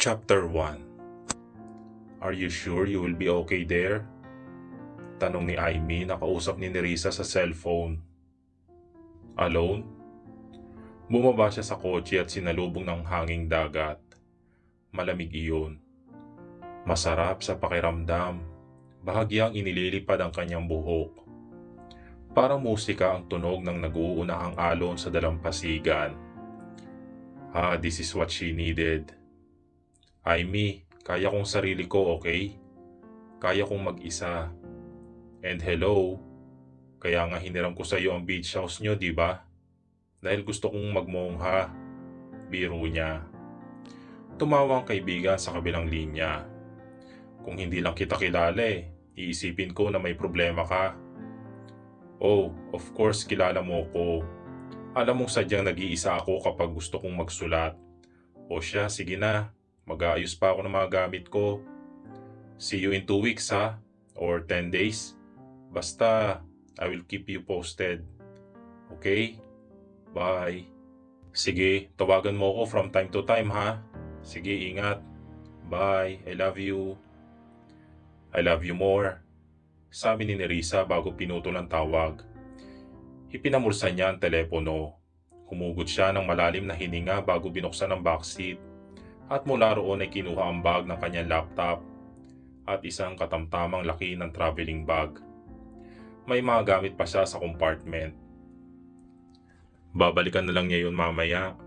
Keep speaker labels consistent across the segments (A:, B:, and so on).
A: Chapter 1. Are you sure you will be okay there? Tanong ni Aimee na kausap ni Nerissa sa cellphone. Alone? Bumaba siya sa kotse at sinalubong ng hanging dagat. Malamig iyon. Masarap sa pakiramdam. Bahagyang inililipad ang kanyang buhok. Parang musika ang tunog ng nag-uunahang alon sa dalampasigan. This is what she needed. Aimee, kaya kong sarili ko, okay? Kaya kong mag-isa. And hello, kaya nga hiniram ko sa iyo ang beach house nyo, di ba? Dahil gusto kong magmongha. Biro niya. Tumawa ang kaibigan sa kabilang linya. Kung hindi lang kita kilala iisipin ko na may problema ka. Oh, of course kilala mo ko. Alam mong sadyang nag-iisa ako kapag gusto kong magsulat. O siya, sige na. Mag-aayos pa ako ng mga gamit ko. See you in 2 weeks ha? Or 10 days? Basta, I will keep you posted. Okay? Bye. Sige, tawagan mo ako from time to time ha? Sige, ingat. Bye. I love you. I love you more. Sabi ni Nerissa bago pinutol ang tawag. Ipinamulsa niya ang telepono. Humugot siya ng malalim na hininga bago binuksan ang backseat. At mula roon ay kinuha ang bag ng kanyang laptop at isang katamtamang laki ng traveling bag. May mga gamit pa siya sa compartment. Babalikan na lang niya yun mamaya.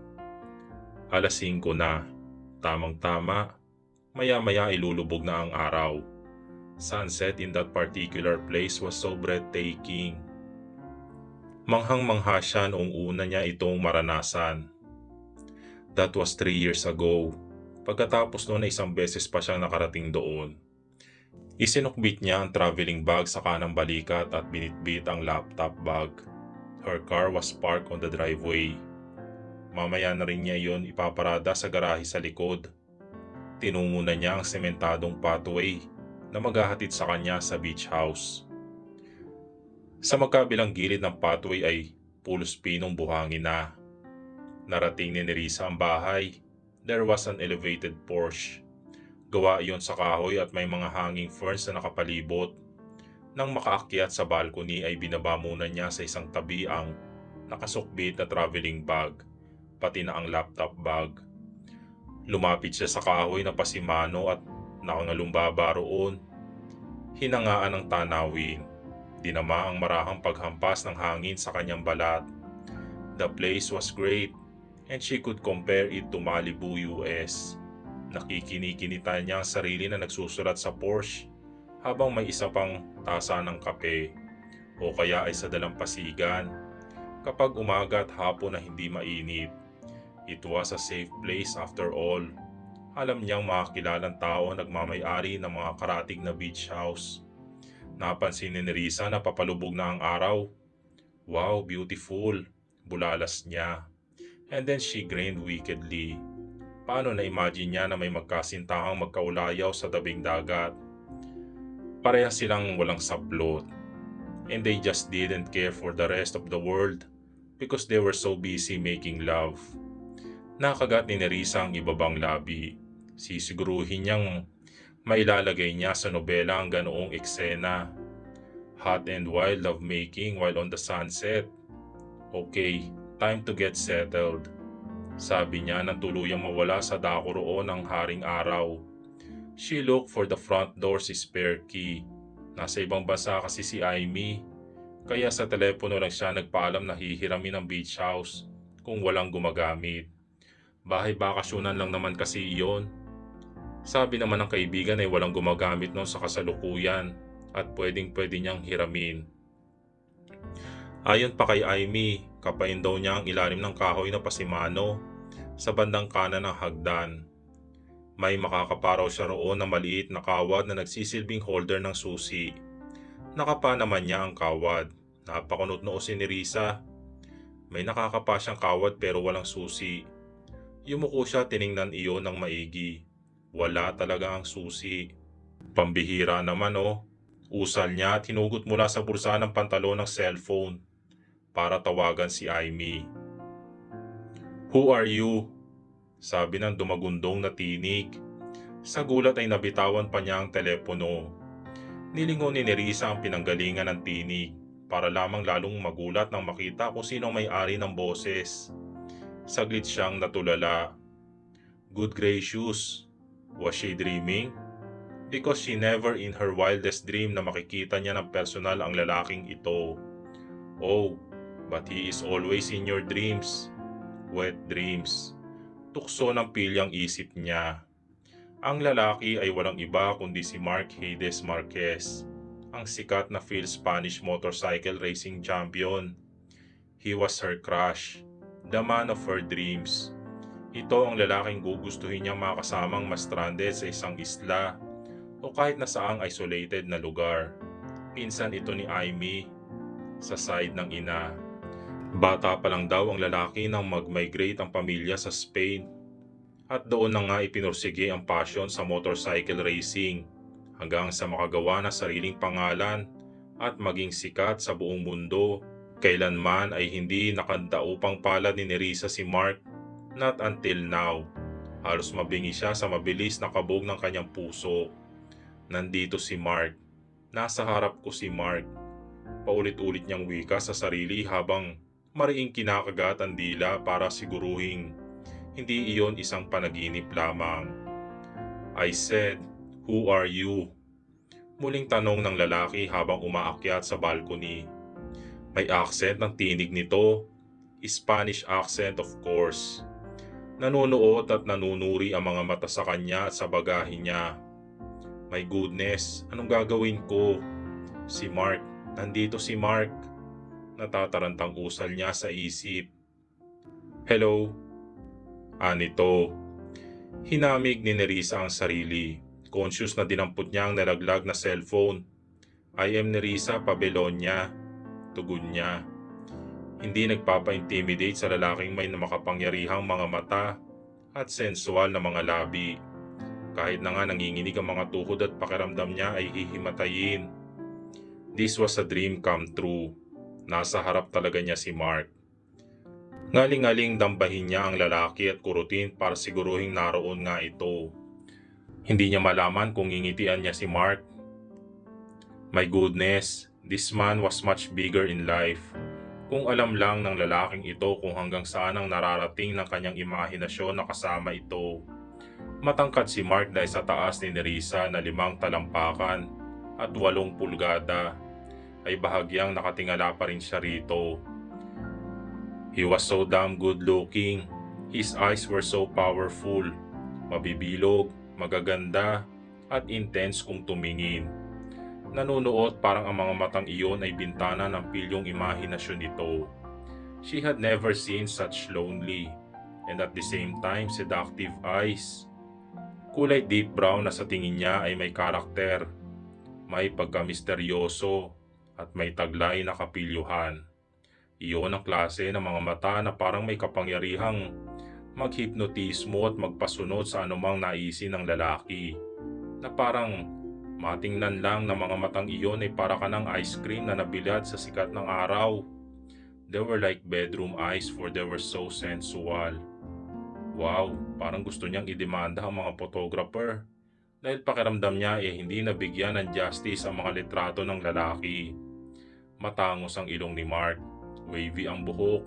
A: 5:00 na. Tamang-tama. Maya-maya ilulubog na ang araw. Sunset in that particular place was so breathtaking. Manghang-mangha siya noong una niya itong maranasan. That was 3 years ago. Pagkatapos noon ay isang beses pa siyang nakarating doon. Isinukbit niya ang traveling bag sa kanang balikat at binitbit ang laptop bag. Her car was parked on the driveway. Mamaya na rin niya iyon ipaparada sa garahe sa likod. Tinungo na niya ang sementadong pathway na maghahatid sa kanya sa beach house. Sa magkabilang gilid ng pathway ay pulos pinong buhangin na. Narating ni Nerissa ang bahay. There was an elevated porch. Gawa iyon sa kahoy at may mga hanging ferns na nakapalibot. Nang makaakyat sa balcony ay binaba muna niya sa isang tabi ang nakasukbit na traveling bag, pati na ang laptop bag. Lumapit siya sa kahoy na pasimano at nakangalumbaba roon. Hinangaan ang tanawin. Dinama ang marahang paghampas ng hangin sa kanyang balat. The place was great. And she could compare it to Malibu, US. Nakikinikinita niya ang sarili na nagsusulat sa Porsche habang may isa pang tasa ng kape o kaya ay sa dalampasigan. Kapag umaga at hapon na hindi mainit, it was a safe place after all. Alam niyang mga kilalang tao nagmamay-ari ng mga karatig na beach house. Napansin ni Nerissa na papalubog na ang araw. Wow, beautiful, bulalas niya. And then she grinned wickedly. Paano na-imagine niya na may magkasintahang magkaulayaw sa tabing dagat? Pareha silang walang sablot. And they just didn't care for the rest of the world because they were so busy making love. Nakagat ni Nerissa ang ibabang labi. Sisiguruhin niyang mailalagay niya sa nobela ang ganoong eksena. Hot and wild lovemaking while on the sunset. Okay. Time to get settled. Sabi niya nang tuluyang mawala sa dako roon ng haring araw. She looked for the front door's spare key. Nasa ibang bansa kasi si Aimee. Kaya sa telepono lang siya nagpaalam na hihiramin ang beach house kung walang gumagamit. Bahay bakasyonan lang naman kasi iyon. Sabi naman ng kaibigan ay walang gumagamit noon sa kasalukuyan at pwedeng-pwede niyang hiramin. Ayon pa kay Aimee, kapain daw niya ang ilalim ng kahoy na pasimano sa bandang kanan ng hagdan. May makakaparaw siya roon na maliit na kawad na nagsisilbing holder ng susi. Nakapa naman niya ang kawad. Napakunot noo si Nerissa. May nakakapa siyang kawad pero walang susi. Yumuko siya tiningnan iyon ng maigi. Wala talaga ang susi. Pambihira naman Usal niya at hinugot mula sa bulsa ng pantalon ng cellphone para tawagan si Aimee. Who are you? Sabi ng dumagundong na tinig. Sa gulat ay nabitawan pa niya ang telepono. Nilingon ni Nerissa ang pinanggalingan ng tinig para lamang lalong magulat nang makita kung sino ang may-ari ng boses. Saglit siyang natulala. Good gracious, was she dreaming? Because she never in her wildest dream na makikita niya ng personal ang lalaking ito. Oh, but he is always in your dreams. Wet dreams. Tukso ng pilyang isip niya. Ang lalaki ay walang iba kundi si Mark Haydes Marquez, ang sikat na Phil Spanish motorcycle racing champion. He was her crush, the man of her dreams. Ito ang lalaking gugustuhin niyang makasamang ma-stranded sa isang isla o kahit na saang isolated na lugar. Pinsan ito ni Amy sa side ng ina. Bata pa lang daw ang lalaki nang mag-migrate ang pamilya sa Spain. At doon na nga ipinursige ang passion sa motorcycle racing hanggang sa makagawa ng sariling pangalan at maging sikat sa buong mundo. Kailanman ay hindi nakandaupang palad ni Nerissa si Mark, not until now. Halos mabingi siya sa mabilis na kabog ng kanyang puso. Nandito si Mark. Nasa harap ko si Mark. Paulit-ulit niyang wika sa sarili habang mariing kinakagat ang dila para siguruhing hindi iyon isang panaginip lamang. I said, "Who are you?" Muling tanong ng lalaki habang umaakyat sa balcony. May accent ng tinig nito, Spanish accent of course. Nanunuot at nanunuri ang mga mata sa kanya at sa bagahe niya. My goodness, anong gagawin ko? Si Mark, nandito si Mark. Natatarantang usal niya sa isip. Hello? Anito. Hinamig ni Nerissa ang sarili. Conscious na dinampot niya ang nalaglag na cellphone. I am Nerissa Pabelonia. Tugon niya. Hindi nagpapa-intimidate sa lalaking may makapangyarihang mga mata at sensual na mga labi. Kahit na nga nanginginig ang mga tuhod at pakiramdam niya ay hihimatayin. This was a dream come true. Nasa harap talaga niya si Mark. Ngaling-aling dambahin niya ang lalaki at kurutin para siguruhing naroon nga ito. Hindi niya malaman kung ngingitian niya si Mark. My goodness, this man was much bigger in life. Kung alam lang ng lalaking ito kung hanggang saan ang nararating ng kanyang imahinasyon na kasama ito. Matangkad si Mark dahil sa taas ni Nerissa na 5 talampakan at 8 pulgada ay bahagyang nakatingala pa rin siya rito. He was so damn good looking. His eyes were so powerful. Mabibilog, magaganda, at intense kung tumingin. Nanunuot parang ang mga matang iyon ay bintana ng pilyong imahinasyon nito. She had never seen such lonely and at the same time seductive eyes. Kulay deep brown na sa tingin niya ay may karakter, may pagka-misteryoso at may taglay na kapilyuhan. Iyon ang klase ng mga mata na parang may kapangyarihang maghipnotismo at magpasunod sa anumang naisin ng lalaki. Na parang matingnan lang ng mga matang iyon ay para ka ng ice cream na nabilad sa sikat ng araw. They were like bedroom eyes for they were so sensual. Wow, parang gusto niyang idemanda ang mga photographer. Dahil pakiramdam niya hindi nabigyan ng justice ang mga litrato ng lalaki. Matangos ang ilong ni Mark. Wavy ang buhok.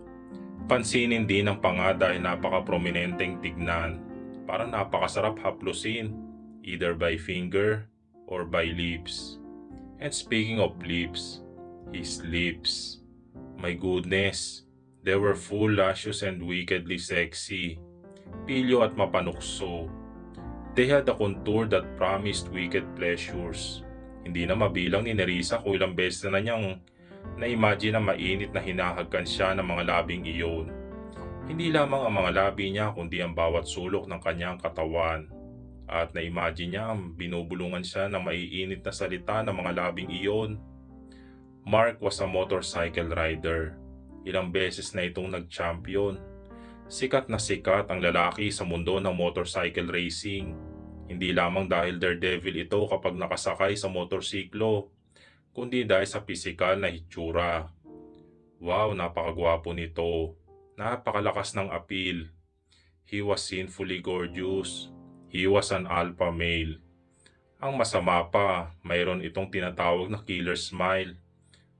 A: Pansinin din ang panga dahil napaka-prominenteng tignan. Parang napakasarap haplusin, either by finger or by lips. And speaking of lips, his lips. My goodness, they were full, luscious and wickedly sexy. Pilyo at mapanukso. They had a contour that promised wicked pleasures. Hindi na mabilang ni Nerissa kung ilang beses na niyang na-imagine na mainit na hinahagkan siya ng mga labing iyon. Hindi lamang ang mga labi niya kundi ang bawat sulok ng kanyang katawan. At na-imagine niya ang binubulungan siya ng maiinit na salita ng mga labing iyon. Mark was a motorcycle rider. Ilang beses na itong nag-champion. Sikat na sikat ang lalaki sa mundo ng motorcycle racing. Hindi lamang dahil daredevil ito kapag nakasakay sa motorsiklo, kundi dahil sa pisikal na hitsura. Wow, napakagwapo nito. Napakalakas ng appeal. He was sinfully gorgeous. He was an alpha male. Ang masama pa, mayroon itong tinatawag na killer smile.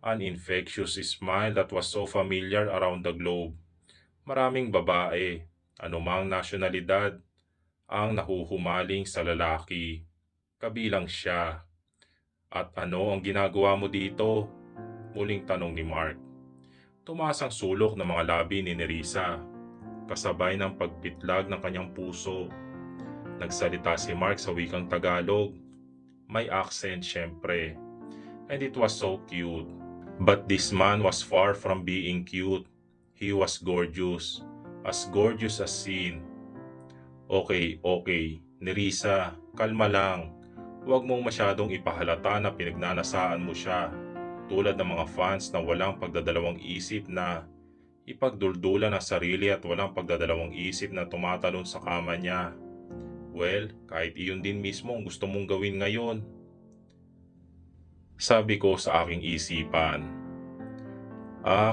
A: An infectious smile that was so familiar around the globe. Maraming babae, anumang nasyonalidad, ang nahuhumaling sa lalaki. Kabilang siya. At ano ang ginagawa mo dito? Muling tanong ni Mark. Tumaas ang sulok ng mga labi ni Nerissa, kasabay ng pagpitlag ng kanyang puso. Nagsalita si Mark sa wikang Tagalog. May accent syempre. And it was so cute. But this man was far from being cute. He was gorgeous as sin. Okay, Nerissa, kalma lang. Huwag mong masyadong ipahalata na pinagnanasaan mo siya. Tulad ng mga fans na walang pagdadalawang isip na ipagduldulan ang sarili at walang pagdadalawang isip na tumatalon sa kama niya. Well, kahit iyon din mismo ang gusto mong gawin ngayon. Sabi ko sa aking isipan.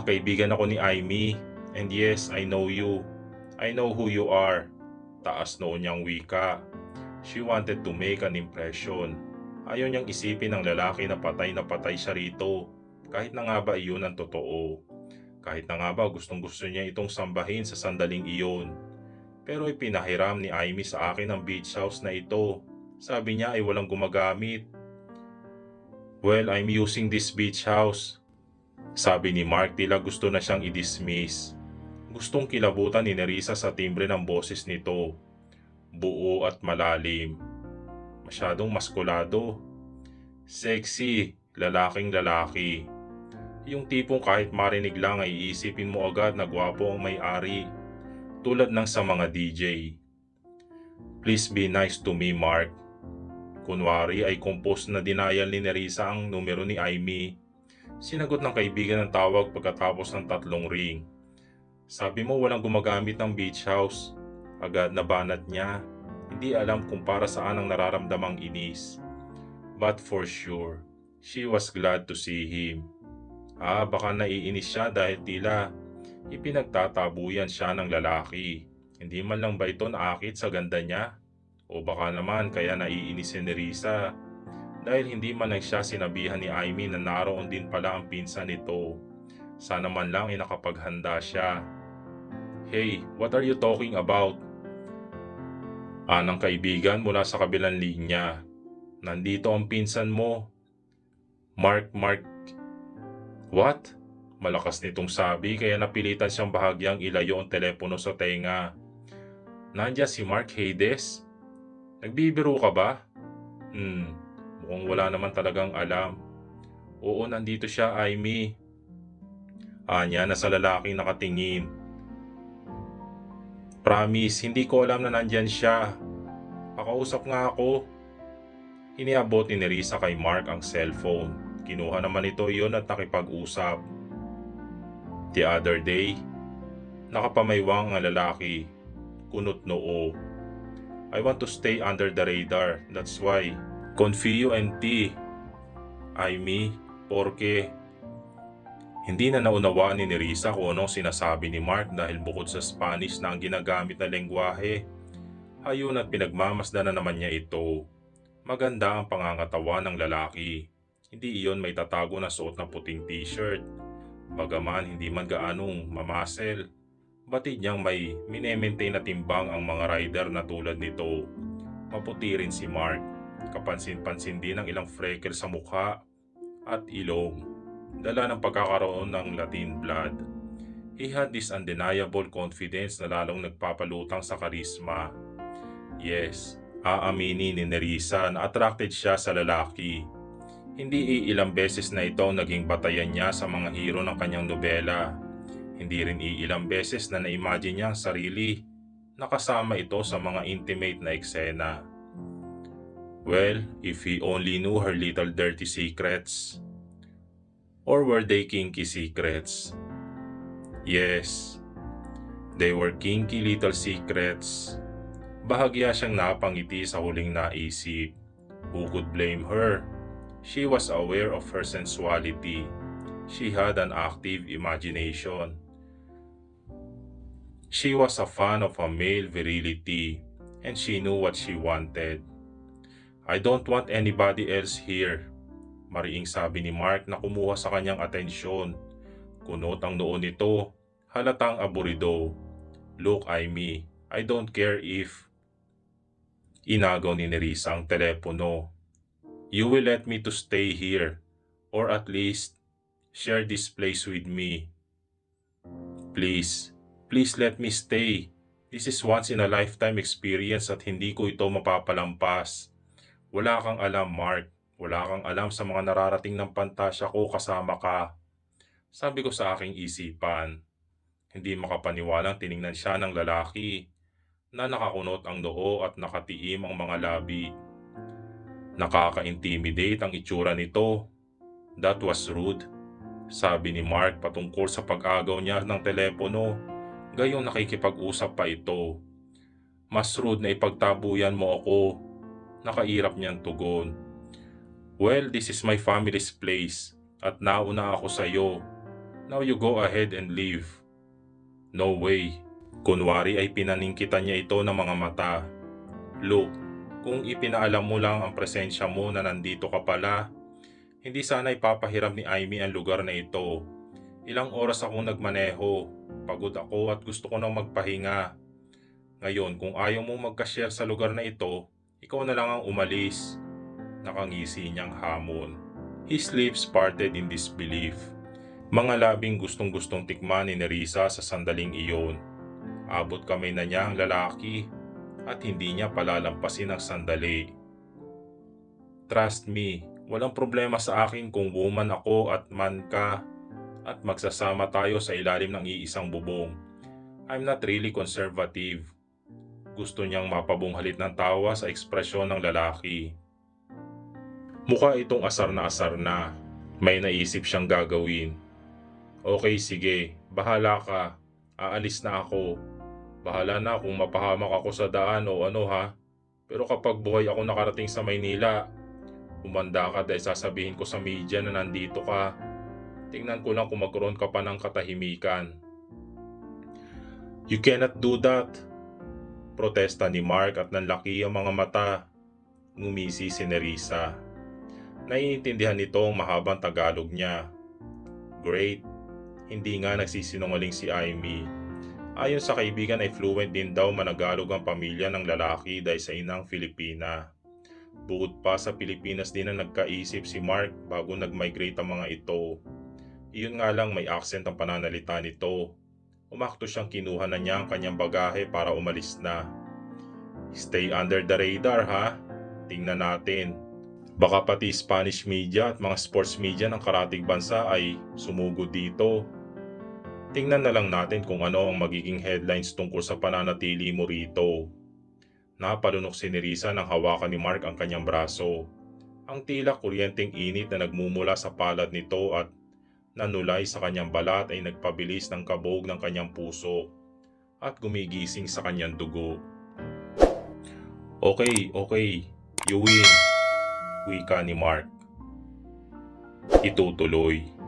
A: Kaibigan ako ni Aimee. And yes, I know you. I know who you are. Taas noon niyang wika. She wanted to make an impression. Ayaw niyang isipin ng lalaki na patay siya rito. Kahit na nga ba iyon ang totoo. Kahit na nga ba gustong gusto niya itong sambahin sa sandaling iyon. Pero ipinahiram ni Aimee sa akin ang beach house na ito. Sabi niya ay walang gumagamit. Well, I'm using this beach house. Sabi ni Mark, tila gusto na siyang i-dismiss. Gustong kilabutan ni Nerissa sa timbre ng boses nito. Buo at malalim. Masyadong maskulado. Sexy, lalaking lalaki. Yung tipong kahit marinig lang ay iisipin mo agad na gwapo ang may-ari. Tulad ng sa mga DJ. Please be nice to me, Mark. Kunwari ay compose na denial ni Nerissa ang numero ni Aimee. Sinagot ng kaibigan ng tawag pagkatapos ng 3 ring. Sabi mo walang gumagamit ng beach house. Agad na banat niya. Hindi alam kung para saan ang nararamdamang inis. But for sure, she was glad to see him. Baka naiinis siya dahil tila ipinagtatabuyan siya ng lalaki. Hindi man lang ba ito naakit sa ganda niya? O baka naman kaya naiinis si Nerissa dahil hindi man lang siya sinabihan ni Aimee na naroon din pala ang pinsan nito. Sana man lang nakapaghanda siya. Hey, what are you talking about? Anang kaibigan mula sa kabilang linya. Nandito ang pinsan mo. Mark. What? Malakas nitong sabi kaya napilitan siyang bahagyang ilayo ang telepono sa tenga. Nandiyan si Mark Hades? Nagbibiro ka ba? Mukhang wala naman talagang alam. Oo, nandito siya, Aimee. Anya na sa lalaking nakatingin. Promise, hindi ko alam na nandyan siya. Pakausap nga ako. Iniabot ni Nerissa kay Mark ang cellphone. Kinuha naman ito iyon at nakipag-usap. The other day, nakapamaywang ang lalaki. Kunot noo. I want to stay under the radar. That's why. Confío en ti. Aimee, porque hindi na naunawaan ni Nerissa kung anong sinasabi ni Mark dahil bukod sa Spanish na ang ginagamit na lengguwahe, ayun at pinagmamasdan na naman niya ito. Maganda ang pangangatawan ng lalaki. Hindi iyon may tatago na suot na puting t-shirt. Bagaman hindi man gaanong mamasel, batid niyang may minemaintain na timbang ang mga rider na tulad nito. Maputi rin si Mark. Kapansin-pansin din ang ilang freckles sa mukha at ilong. Dala ng pagkakaroon ng Latin blood. He had this undeniable confidence na lalong nagpapalutang sa karisma. Yes, aaminin ni Nerissa na attracted siya sa lalaki. Hindi iilang beses na ito naging batayan niya sa mga hero ng kanyang nobela. Hindi rin iilang beses na na-imagine niya ang sarili nakasama ito sa mga intimate na eksena. Well, if he only knew her little dirty secrets. Or were they kinky secrets? Yes, they were kinky little secrets. Bahagya siyang napangiti sa huling naisip. Who could blame her? She was aware of her sensuality. She had an active imagination. She was a fan of a male virility. and she knew what she wanted. I don't want anybody else here, mariing sabi ni Mark na kumuha sa kanyang atensyon. Kunot ang noo nito, halatang aburido. Look, Amy, I don't care if... Inagaw ni Nerissa ang telepono. You will let me to stay here, or at least share this place with me. Please, please let me stay. This is once in a lifetime experience at hindi ko ito mapapalampas. Wala kang alam, Mark. Wala kang alam sa mga nararating ng pantasya ko kasama ka. Sabi ko sa aking isipan. Hindi makapaniwalang tiningnan siya ng lalaki na nakakunot ang noo at nakatiim ang mga labi. Nakaka-intimidate ang itsura nito. That was rude, sabi ni Mark patungkol sa pag-agaw niya ng telepono. Gayong nakikipag-usap pa ito. Mas rude na ipagtabuyan mo ako. Nakairap niyang tugon. Well, this is my family's place at nauna ako sa iyo. Now you go ahead and leave. No way. Kunwari ay pinaningkitan niya ito ng mga mata. Look, kung ipinaalam mo lang ang presensya mo na nandito ka pala, hindi sana ipapahiram ni Amy ang lugar na ito. Ilang oras akong nagmaneho, pagod ako at gusto ko nang magpahinga. Ngayon, kung ayaw mo magka-share sa lugar na ito, ikaw na lang ang umalis. Nakangisi niyang hamon. His lips parted in disbelief. Mga labing gustong-gustong tikman ni Nerissa sa sandaling iyon. Abot kamay na niya ang lalaki at hindi niya palalampasin ang sandali. Trust me, walang problema sa akin kung woman ako at man ka at magsasama tayo sa ilalim ng iisang bubong. I'm not really conservative. Gusto niyang mapabunghalit ng tawa sa ekspresyon ng lalaki. Mukha itong asar na. May naisip siyang gagawin. Okay, sige. Bahala ka. Aalis na ako. Bahala na kung mapahamak ako sa daan o ano ha. Pero kapag buhay ako nakarating sa Maynila, umanda ka dahil sasabihin ko sa media na nandito ka. Tingnan ko lang kung magkaroon ka pa ng katahimikan. You cannot do that. Protesta ni Mark at nanlaki ang mga mata. Ngumisi si Nerissa. Naiintindihan nito ang mahabang Tagalog niya. Great. Hindi nga nagsisinungaling si Amy. Ayon sa kaibigan ay fluent din daw managalog ang pamilya ng lalaki dahil sa inang Filipina. Bukod pa sa Pilipinas din na nagkaisip si Mark bago nag-migrate ang mga ito. Iyon nga lang may accent ang pananalita nito. Umakto siyang kinuha na niya ang kanyang bagahe para umalis na. Stay under the radar ha. Tingnan natin. Baka pati Spanish media at mga sports media ng karatig bansa ay sumugod dito. Tingnan na lang natin kung ano ang magiging headlines tungkol sa pananatili mo rito. Napalunok si Nerissa nang hawakan ni Mark ang kanyang braso. Ang tila kuryenteng init na nagmumula sa palad nito at nanulay sa kanyang balat ay nagpabilis ng kabog ng kanyang puso at gumigising sa kanyang dugo. Okay, you win, wika ni Mark. Itutuloy.